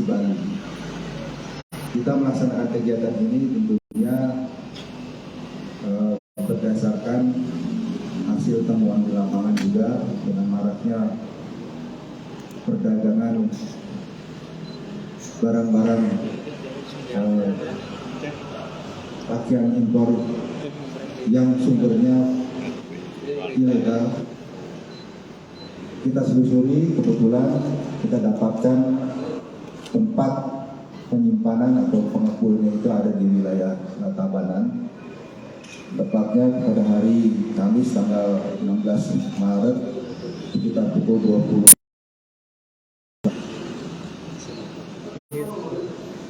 Bali. Kita melaksanakan kegiatan ini tentunya berdasarkan hasil temuan di lapangan juga dengan maraknya perdagangan barang-barang pakaian impor yang sumbernya ilegal. Kita selusuri, kebetulan kita dapatkan tempat penyimpanan atau pengepulnya itu ada di wilayah Tabanan. Tepatnya pada hari Kamis tanggal 16 Maret sekitar pukul 20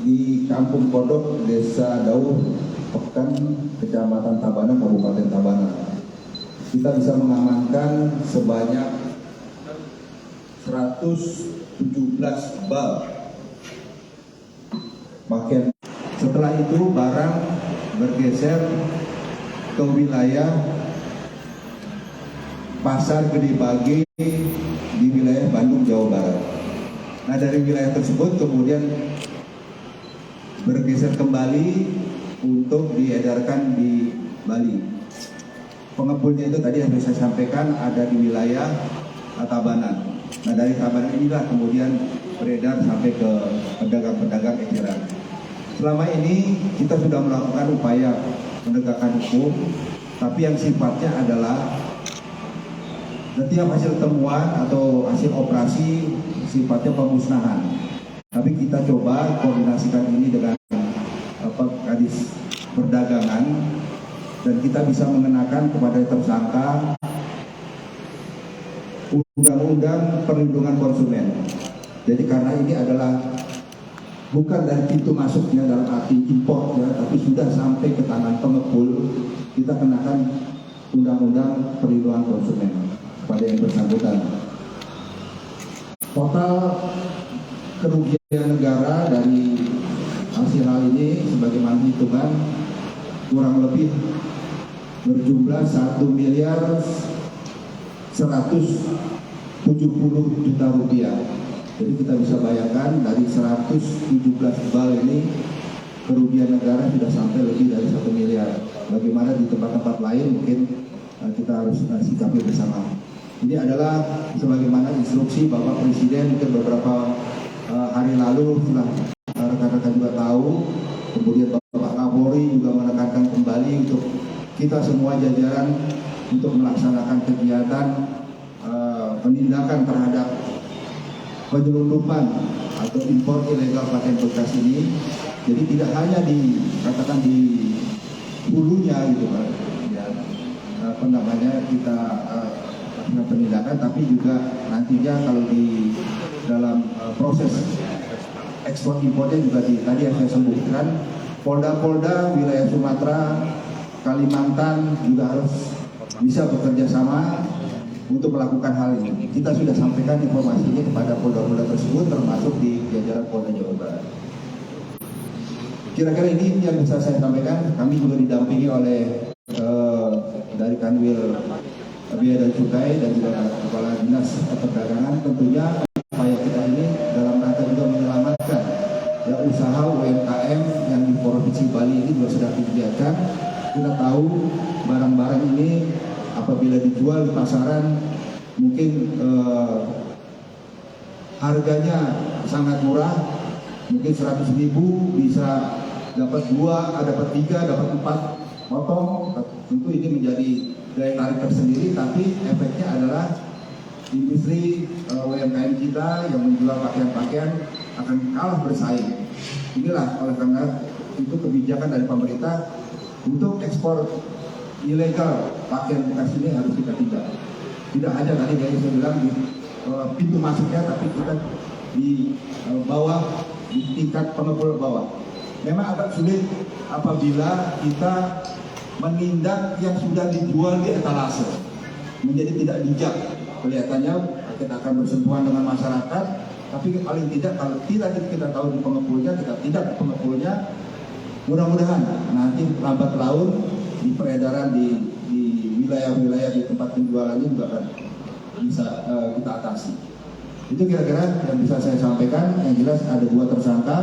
di Kampung Kodok, Desa Dauh, Pekan, Kecamatan Tabanan, Kabupaten Tabanan. Kita bisa mengamankan sebanyak 117 bal pakaian. Setelah itu barang bergeser ke wilayah Pasar Gede Bage di wilayah Bandung, Jawa Barat. Nah, dari wilayah tersebut kemudian bergeser kembali untuk diedarkan di Bali. Pengepulnya itu tadi yang saya sampaikan ada di wilayah Tabanan. Nah, dari Tabanan inilah kemudian beredar sampai ke pedagang-pedagang eceran. Selama ini kita sudah melakukan upaya penegakan hukum, tapi yang sifatnya adalah setiap hasil temuan atau hasil operasi sifatnya pemusnahan. Tapi kita coba koordinasikan ini dengan Kadis Perdagangan dan kita bisa mengenakan kepada tersangka Undang-Undang Perlindungan Konsumen. Jadi karena ini adalah bukan dari pintu masuknya dalam arti impornya, tapi sudah sampai ke tangan pengepul, kita kenakan Undang-Undang Perlindungan Konsumen pada yang bersangkutan. Total kerugian negara dari hasil hal ini sebagaimana hitungan kurang lebih berjumlah 1.170 juta rupiah. Jadi kita bisa bayangkan dari 117 bal ini kerugian negara sudah sampai lebih dari 1 miliar. Bagaimana di tempat-tempat lain mungkin kita harus sikapi bersama. Ini adalah sebagaimana instruksi Bapak Presiden mungkin beberapa hari lalu setelah rekan-rekan juga tahu, kemudian Bapak Kapolri juga menekankan kembali untuk kita semua jajaran untuk melaksanakan kegiatan penindakan terhadap penyelundupan atau impor ilegal pakaian bekas ini. Jadi tidak hanya dikatakan di hulunya gitu Pak, ya, kita penindakan, tapi juga nantinya kalau di dalam proses ekspor impornya juga tadi yang saya sebutkan, Polda-Polda wilayah Sumatera, Kalimantan juga harus bisa bekerja sama untuk melakukan hal ini. Kita sudah sampaikan informasi ini kepada Polda-Polda tersebut, termasuk di jajaran Polda Jawa Barat. Kira-kira ini yang bisa saya sampaikan. Kami juga didampingi oleh dari Kanwil Bea dan Cukai dan juga Kepala Dinas Perdagangan. Tentunya upaya kita ini dalam rangka juga menyelamatkan ya usaha UMKM yang di Provinsi Bali ini juga sudah digiatkan. Kita tahu barang-barang ini apabila dijual di pasaran mungkin harganya sangat murah, mungkin 100.000 bisa dapat 2, dapat 3, dapat 4 potong. Tentu ini menjadi daya tarik tersendiri, tapi efeknya adalah industri UMKM kita yang menjual pakaian-pakaian akan kalah bersaing. Inilah oleh karena itu kebijakan dari pemerintah untuk ekspor ilegal pakaian bekas ini harus kita tindak. Tidak hanya tadi yang saya bilang di pintu masuknya, tapi kita di bawah, di tingkat pengepul bawah. Memang agak sulit apabila kita menindak yang sudah dijual di etalase, menjadi tidak bijak. Kelihatannya kita akan bersentuhan dengan masyarakat, tapi paling tidak kalau tidak kita tahu di pengepulnya, kita tidak pengepulnya. Mudah-mudahan nanti lambat laun di peredaran di wilayah-wilayah di tempat penjualannya juga akan bisa kita atasi. Itu kira-kira yang bisa saya sampaikan. Yang jelas ada 2 tersangka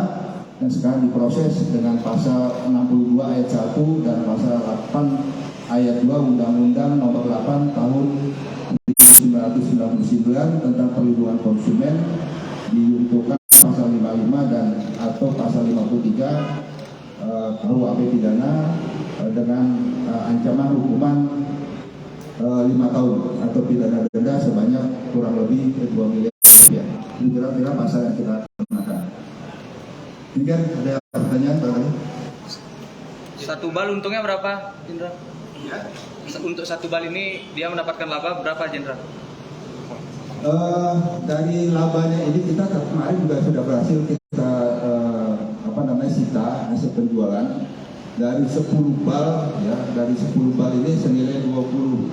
yang sekarang diproses dengan pasal 62 ayat 1 dan pasal 8 ayat 2 Undang-Undang Nomor 8 Tahun 1999 tentang perlindungan konsumen, diuntukkan pasal 55 dan atau pasal 53 KUHP pidana dengan ancaman hukuman 5 tahun atau pidana denda sebanyak kurang lebih 2 miliar rupiah. Ini kira-kira pasal yang kita kenakan. Mungkin ada pertanyaan Pak? Satu bal untungnya berapa, Jenderal? Ya. Untuk satu bal ini dia mendapatkan laba berapa, Jenderal? Dari labanya ini kita kemarin juga sudah berhasil kita sita hasil penjualan dari 10 bal ya, dari 10 bal ini senilai 20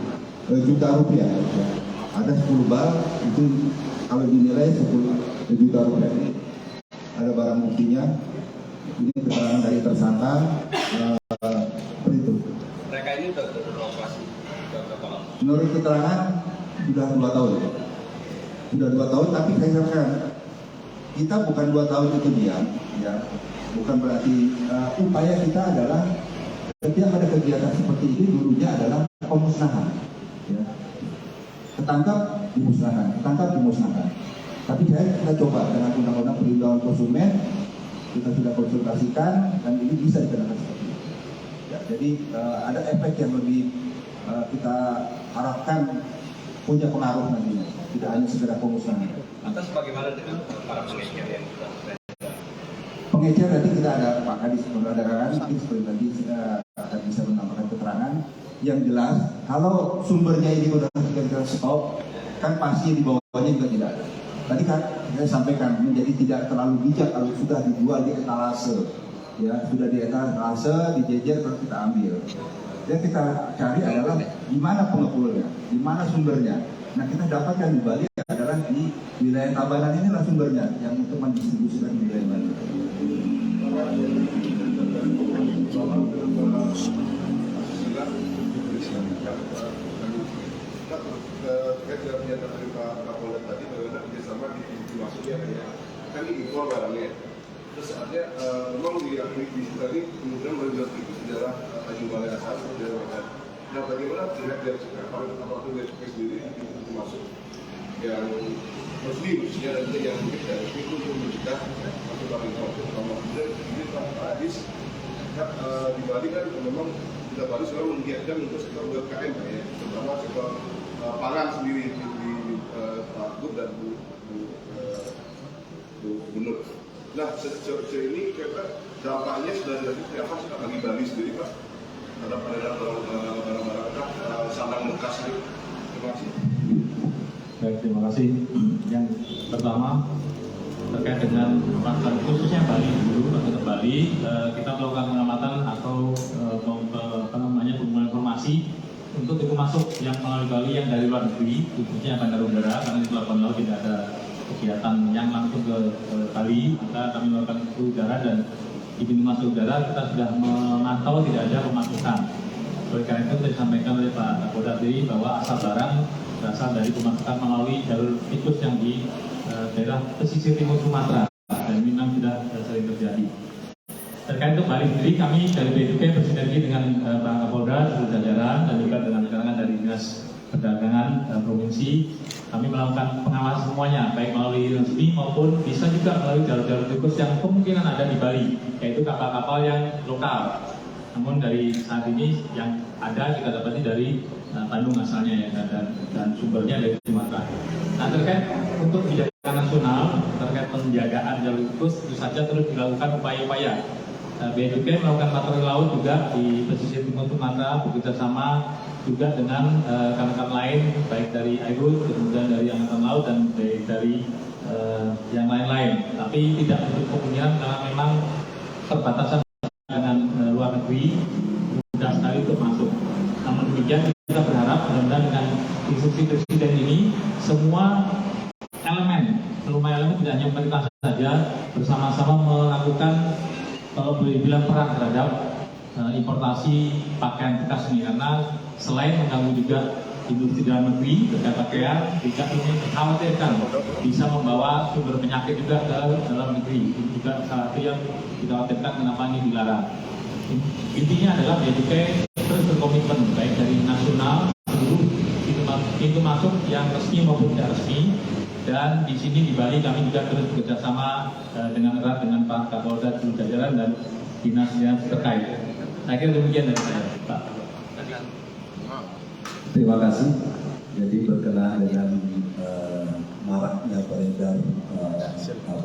juta rupiah ya. Ada 10 bal itu kalau dinilai 10 juta rupiah. Ini ada barang buktinya, ini keterangan dari tersangka seperti itu. Mereka ini sudah beroperasi berapa lama? Menurut keterangan sudah 2 tahun. Sudah 2 tahun, tapi saya katakan kita bukan 2 tahun itu diam ya. Bukan berarti upaya kita adalah setiap ada kegiatan seperti ini dulunya adalah pemusnahan ya. Ketangkap dimusnahkan, ketangkap dimusnahkan. Tapi kita coba dengan undang-undang perlindungan konsumen, kita sudah konsultasikan dan ini bisa dikenakan seperti itu ya. Jadi ada efek yang lebih kita harapkan punya pengaruh nantinya, tidak hanya sekedar pemusnahan. Atas bagaimana dengan para pengecer yang pengecer nanti kita ada Pak Kadis Perdagangan, mungkin seperti tadi kita akan bisa menambahkan keterangan yang jelas. Kalau sumbernya ini sudah kita stop, kan pasti di bawahnya juga tidak ada. Tadi kan saya sampaikan menjadi tidak terlalu bijak kalau sudah dijual di etalase, ya sudah di etalase, dijejer terus kita ambil. Yang kita cari adalah di mana pengepulnya, di mana sumbernya. Nah kita dapatkan di Bali adalah di wilayah Tabanan, inilah sumbernya yang untuk mendistribusikan di wilayah Bali. Terkait dengan pernyataan dari Pak Kapolda tadi bagaimana kerjasama di masuknya kan ini impor barangnya. Terus saatnya memang diakui di situ tadi kemudian melihat itu sejarah Tanjung Balai Asar sejarah Medan. Nah bagaimana terlihat dari sekarang apakah dari sendiri itu masuk yang resmi khususnya dan yang mungkin dari itu untuk mencegah masuk barang impor. Kemudian ini Pak Adis di Bali kan memang kita Bali selalu menggiatkan untuk sektor UMKM ya, terutama sektor pangan sendiri di Pak Gub dan Bu Gubernur. Nah, sejauh ini kira dampaknya sudah dari apa sih bagi Bali sendiri Pak terhadap barang-barang sandang bekas itu? Terima kasih. Baik, terima kasih. Yang pertama terkait dengan pasar khususnya Bali dulu atau Bali, kita melakukan pengamatan atau pengumpulan informasi untuk pintu masuk yang melalui Bali yang dari luar negeri, khususnya bandar udara, karena di pelabuhan laut tidak ada kegiatan yang langsung ke Bali, maka kami melakukan pintu udara dan di pintu masuk udara kita sudah memantau tidak ada pemasukan. Oleh karena itu saya sampaikan oleh Pak Kapolda tadi bahwa asal barang berasal dari pemasukan melalui jalur tikus yang di daerah pesisir timur Sumatera dan ini memang sudah sering terjadi. Terkait untuk Bali sendiri, kami dari BDK bersinergi dengan Pak Kapolda, seluruh jajaran dan juga dengan keterangan dari Dinas Perdagangan Provinsi, kami melakukan pengawasan semuanya, baik melalui resmi maupun bisa juga melalui jalur-jalur tikus yang kemungkinan ada di Bali, yaitu kapal-kapal yang lokal. Namun dari saat ini yang ada kita dapati dari Bandung asalnya ya, dan sumbernya dari Sumatera. Nah terkait untuk kebijakan nasional terkait penjagaan jalur tikus, tentu saja terus dilakukan upaya-upaya. Bea Cukai melakukan patroli laut juga di pesisir timur Sumatera bekerjasama juga dengan rekan-rekan lain baik dari AIRUT, kemudian dari Angkatan Laut dan dari yang lain-lain. Tapi tidak untuk kemungkinan karena memang perbatasan dengan luar negeri mudah sekali untuk masuk. Namun demikian kita berharap mudah-mudahan dengan instruksi Presiden ini semua elemen tidak hanya pemerintah saja bersama-sama melakukan kalau boleh bilang perang terhadap importasi pakaian bekas ini, karena selain mengganggu juga industri dalam negeri terkait pakaian juga ini dikhawatirkan bisa membawa sumber penyakit juga ke dalam negeri. Ini juga salah satu yang dikhawatirkan kenapa ini dilarang. Intinya adalah Bea Cukai terus berkomitmen baik dari nasional seluruh pintu masuk yang resmi maupun tidak resmi, dan di sini di Bali kami juga terus bekerjasama dengan erat dengan Pak Kapolda seluruh jajaran dan dinas yang terkait. Saya kira demikian dari saya, Pak. Terima kasih. Jadi berkenaan dengan maraknya beredar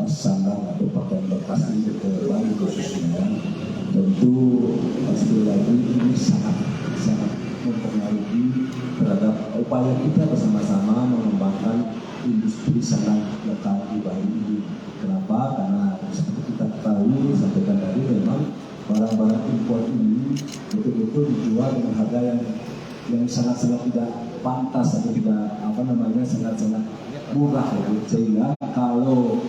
sandang atau pakaian bekas di Bali khususnya, tentu sekali lagi ini sangat mempengaruhi terhadap upaya kita bersama-sama mengembangkan industri sandang lokal di Bali ini. Kenapa? Karena seperti kita ketahui, sampaikan tadi, memang barang-barang impor ini betul-betul dijual dengan harga yang sangat-sangat tidak pantas atau tidak sangat-sangat murah, sehingga kalau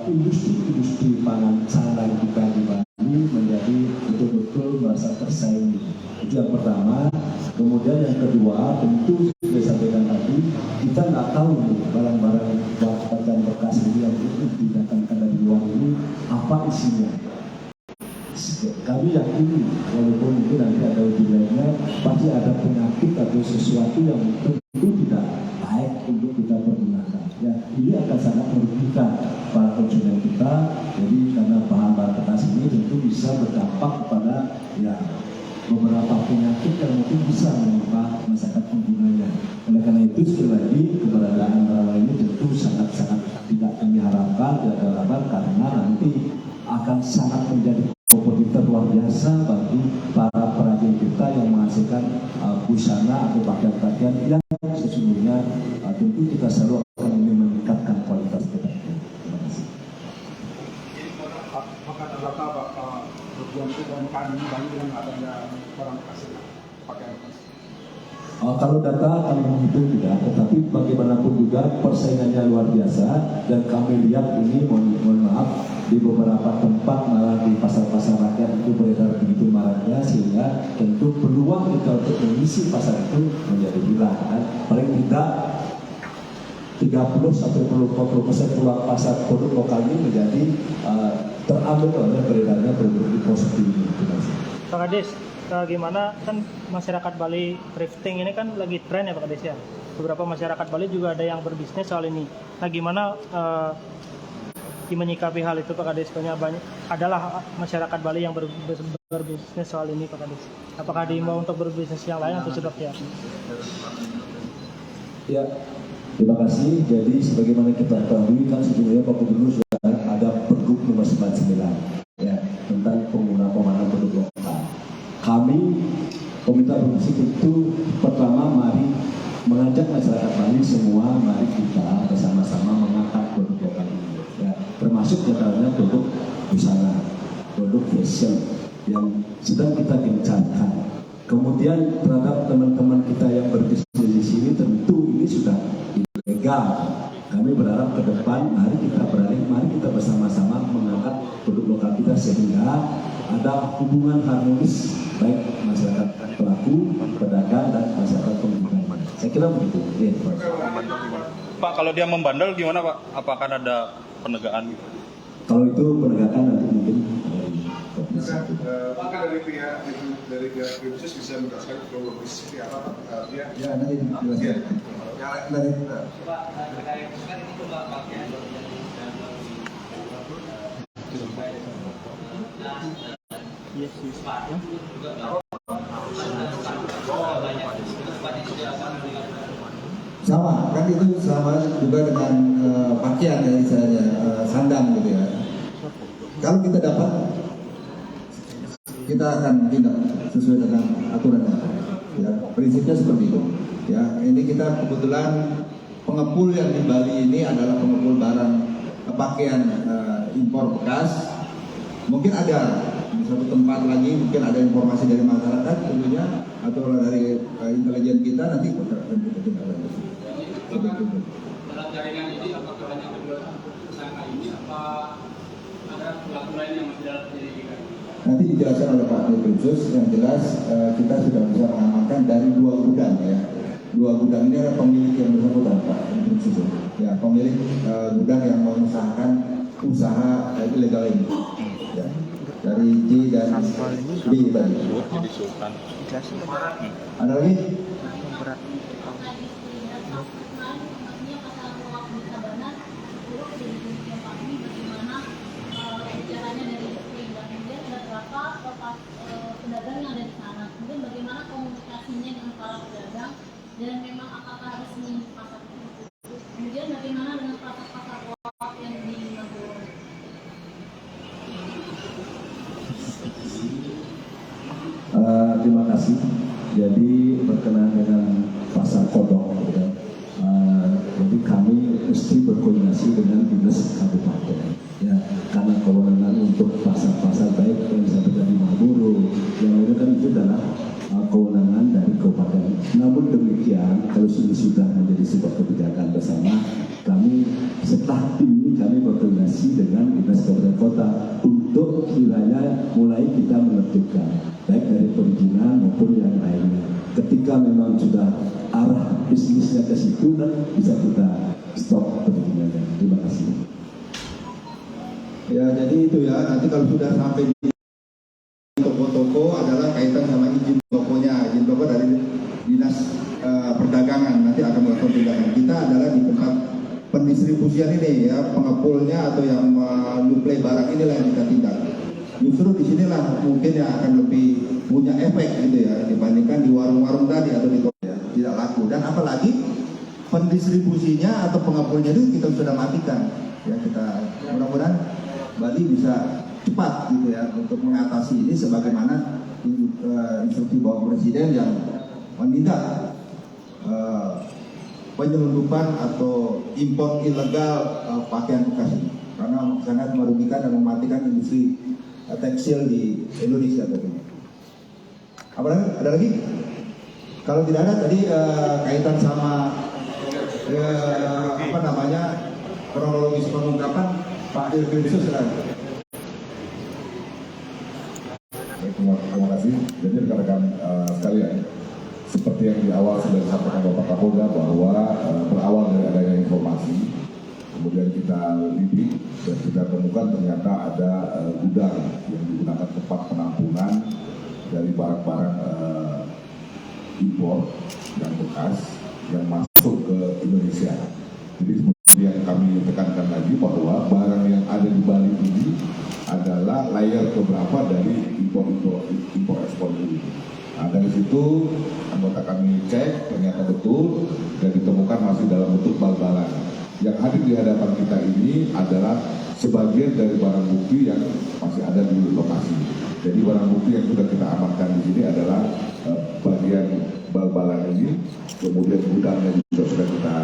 industri pangan sandang kita di Bali menjadi betul-betul merasa tersaingi. Itu yang pertama. Kemudian yang kedua, tentu sudah sampaikan tadi, kita nggak tahu barang-barang pakaian bekas ini yang didatangkan dari luar ini apa isinya. Kami yakini walaupun mungkin nanti ada uji lainnya, pasti ada penyakit atau sesuatu yang tentu tidak baik untuk kita pergunakan. Ya, ini akan sangat merugikan para konsumen kita. Jadi karena bahan-bahan bekas ini tentu bisa berdampak kepada beberapa penyakit yang mungkin bisa menimpa masyarakat penggunanya. Oleh karena itu sekali lagi keberadaan barang ini tentu sangat-sangat tidak kami harapkan, karena nanti akan sangat menjadi kompetitor luar biasa bagi para perajin kita yang menghasilkan busana atau pakaian-pakaian yang sesungguhnya tentu kita selalu akan ingin meningkatkan kualitas kita. Terima kasih. Apakah data berjuang itu dan kami Bali dengan adanya barang bekas pakaian bekas? Kalau data kami menghitung tidak, tetapi bagaimanapun juga persaingannya luar biasa, dan kami lihat ini mohon maaf di beberapa tempat malah di pasar-pasar rakyat itu beredar begitu maraknya, sehingga tentu peluang kita untuk mengisi pasar itu menjadi hilang. Paling tidak 30-40% peluang pasar produk lokal ini menjadi terambil oleh beredarnya produk impor seperti ini. Pak Kades, gimana kan masyarakat Bali thrifting ini kan lagi tren ya Pak Kades ya. Beberapa masyarakat Bali juga ada yang berbisnis soal ini. Nah gimana menyikapi hal itu Pak Kades? Banyak adalah masyarakat Bali yang berbisnis soal ini Pak Kades. Apakah diimbau untuk berbisnis yang lain atau sudah ya? Ya, terima kasih. Jadi sebagaimana kita ketahui kan sebetulnya Pak Gubernur sudah ada Pergub nomor 99 ya tentang penggunaan produk lokal. Kami Komite Produksi itu pertama mari mengajak masyarakat Bali semua, mari kita bersama-sama mengangkat produk lokal ini. Ya, termasuk diantaranya produk busana, produk fashion yang sedang kita gencarkan. Kemudian terhadap teman-teman kita yang berbisnis di sini, tentu ini sudah ilegal. Kami berharap ke depan mari kita bersama-sama mengangkat produk lokal kita sehingga ada hubungan harmonis baik masyarakat pelaku, pedagang dan masyarakat pengguna. Saya kira begitu. Ya. Pak, kalau dia membandel gimana Pak? Apakah ada penegakan? Kalau itu penegakan nanti mungkin dari Maka dari pihak Krimsus bisa menjelaskan kronologis seperti apa Pak? Ya, nanti dijelaskan. Dari sama, kan itu sama juga dengan pakaian ya istilahnya, sandang gitu ya. Kalau kita dapat, kita akan tindak sesuai dengan aturannya. Ya, prinsipnya seperti itu. Ya, ini kita kebetulan pengepul yang di Bali ini adalah pengepul barang pakaian impor bekas. Mungkin ada di suatu tempat lagi, mungkin ada informasi dari masyarakat tentunya atau dari intelijen kita, nanti kita tindak lanjut. Dalam jaringan ini apakah hanya kedua tersangka ini apa ada pelaku lain yang masih dalam penyelidikan? Nanti dijelaskan oleh Pak Krimsus. Yang jelas kita sudah bisa mengamankan dari 2 gudang ya. dua gudang ini adalah pemilik yang bersangkutan, Pak. Ya, pemilik gudang yang mengusahakan usaha ilegal ini. Ya, dari J dan B tadi. Ada lagi? pedagang yang ada di sana, kemudian bagaimana komunikasinya dengan para pedagang dan memang apakah resmi pasar itu, kemudian bagaimana dengan pasar-pasar lokal yang di Magelang. Terima kasih. Jadi berkenaan dengan pasar kodok, ya. Jadi kami mesti berkoordinasi dengan dinas kabupaten, ya, karena kewenangan untuk pasar-pasar baik yang sampai tadi Maburu, yang lainnya kan itu adalah kewenangan dari kabupaten. Namun demikian, kalau sudah menjadi sebuah kebijakan bersama, kami setelah ini kami berkoordinasi dengan dinas kabupaten kota untuk wilayah mulai kita menertibkan baik dari perizinan maupun yang lainnya. Ketika memang sudah arah bisnisnya ke situ, kan bisa kita stop perizinannya. Terima kasih. Ya, jadi itu ya, nanti kalau sudah sampai di toko-toko adalah kaitan sama izin tokonya. Izin toko dari dinas perdagangan nanti akan melakukan tindakan. Kita adalah di tempat pendistribusian ini ya, pengepulnya atau yang menyuplai barang inilah yang kita tindak. Justru di sinilah mungkin yang akan lebih punya efek gitu ya dibandingkan di warung-warung tadi atau di toko ya, tidak laku. Dan apalagi pendistribusinya atau pengepulnya itu kita sudah matikan. Ya, kita mudah-mudahan Bali bisa cepat gitu ya untuk mengatasi ini sebagaimana instruksi Bapak Presiden yang menindak penyelundupan atau impor ilegal pakaian bekas ini karena sangat merugikan dan mematikan industri tekstil di Indonesia tentunya. Ada lagi? Kalau tidak ada tadi kaitan sama kronologis pengungkapan Pak Irfan silakan. Terima kasih. Jadi rekan-rekan sekalian, seperti yang di awal sudah disampaikan Bapak Kapolda bahwa berawal dari adanya informasi, kemudian kita lidik dan kita temukan ternyata ada gudang yang digunakan tempat penampungan dari barang-barang impor yang bekas yang masuk ke Indonesia. Jadi seperti yang kami tekankan lagi bahwa barang yang ada di Bali ini adalah layer keberapa dari impor ekspor ini. Nah, dari situ anggota kami cek ternyata betul dan ditemukan masih dalam bentuk bal-balan. Yang hadir di hadapan kita ini adalah sebagian dari barang bukti yang masih ada di lokasi. Jadi barang bukti yang sudah kita amankan di sini adalah bagian bal-balan ini, kemudian gudangnya juga sudah kita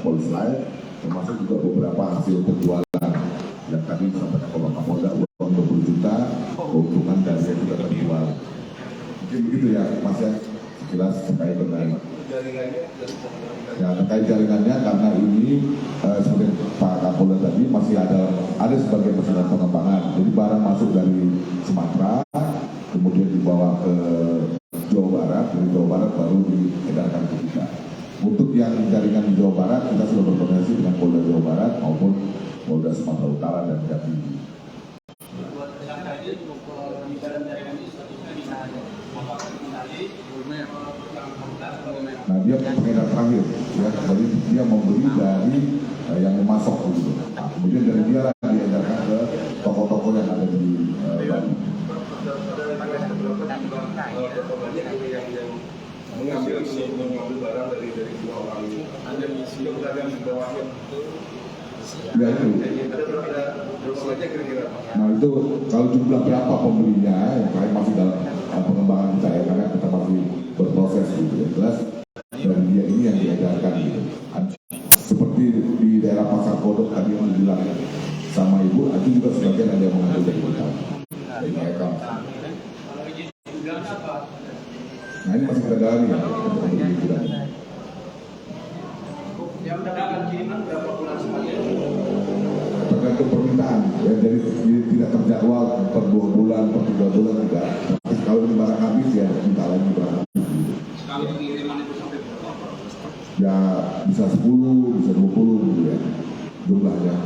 polis lain, termasuk juga beberapa hasil penjualan yang tadi disampaikan Bapak Kapolda uang 20 juta keuntungan dari yang sudah terjual. Mungkin begitu ya Mas ya, jelas terkait dengan ya, terkait jaringannya karena ini seperti Pak Kapolda tadi masih ada sebagian persoalan pengembangan. Jadi barang masuk dari Sumatera, kemudian dibawa ke Jawa Barat, dari Jawa Barat baru diedarkan ke kita. Untuk yang jaringan di Jawa Barat kita sudah berkoordinasi dengan Polda Jawa Barat maupun Polda Sumatera Utara dan Jatim. Nah dia pengedar terakhir, ya, jadi dia membeli dari yang memasok gitu. Nah, kemudian dari dia lah diedarkan ke toko-toko yang ada di Bali. mengambil barang dari dua orang ini. Ada isi pedagang di bawahnya. Ya itu. Ada berapa banyak kira-kira? Nah itu kalau jumlah berapa pembelinya yang lain masih dalam pengembangan kita ya, karena kita masih berproses gitu ya. Jelas dari dia ini yang diedarkan gitu. Seperti di daerah Pasar Kodok tadi yang dibilang sama Ibu, itu juga sebagian ada yang mengambil dari kita. Dari mereka. Nah ini masih kita dalami ya. Yang mendapatkan kiriman berapa bulan sekali? Tergantung permintaan ya, jadi tidak terjadwal per 2 bulan, per 3 bulan tidak. Tapi kalau ini barang habis ya minta lagi barang habis. Sekali pengiriman itu sampai berapa? ya bisa 10, bisa 20 gitu ya jumlahnya.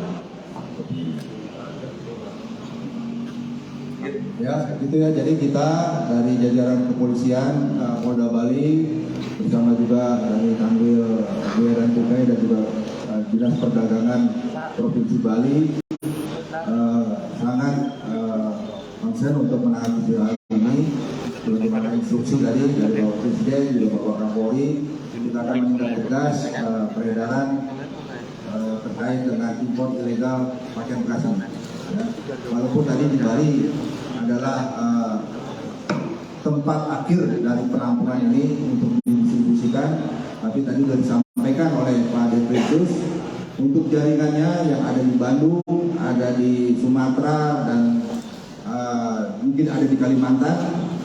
Ya, gitu ya. Jadi kita dari jajaran kepolisian Polda Bali bersama juga dari Kanwil Bea dan Cukai dan juga Dinas Perdagangan Provinsi Bali sangat konsen untuk menangani hal ini. Sebagaimana instruksi dari Bapak Presiden juga Bapak Kapolri, kita akan menindak tegas peredaran terkait dengan impor ilegal pakaian bekas ini. Ya. Walaupun tadi di Bali adalah tempat akhir dari penampungan ini untuk didistribusikan, tapi tadi sudah disampaikan oleh Pak Depresus untuk jaringannya yang ada di Bandung, ada di Sumatera, dan mungkin ada di Kalimantan,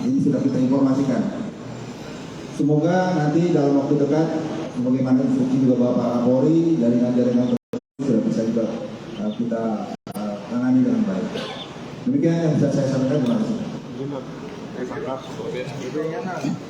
ini sudah kita informasikan. Semoga nanti dalam waktu dekat, sebagaimana instruksi juga Bapak Kapolri, jaringan-jaringan sudah bisa juga kita tangani dengan baik. Demikian yang bisa saya sampaikan. Terima kasih.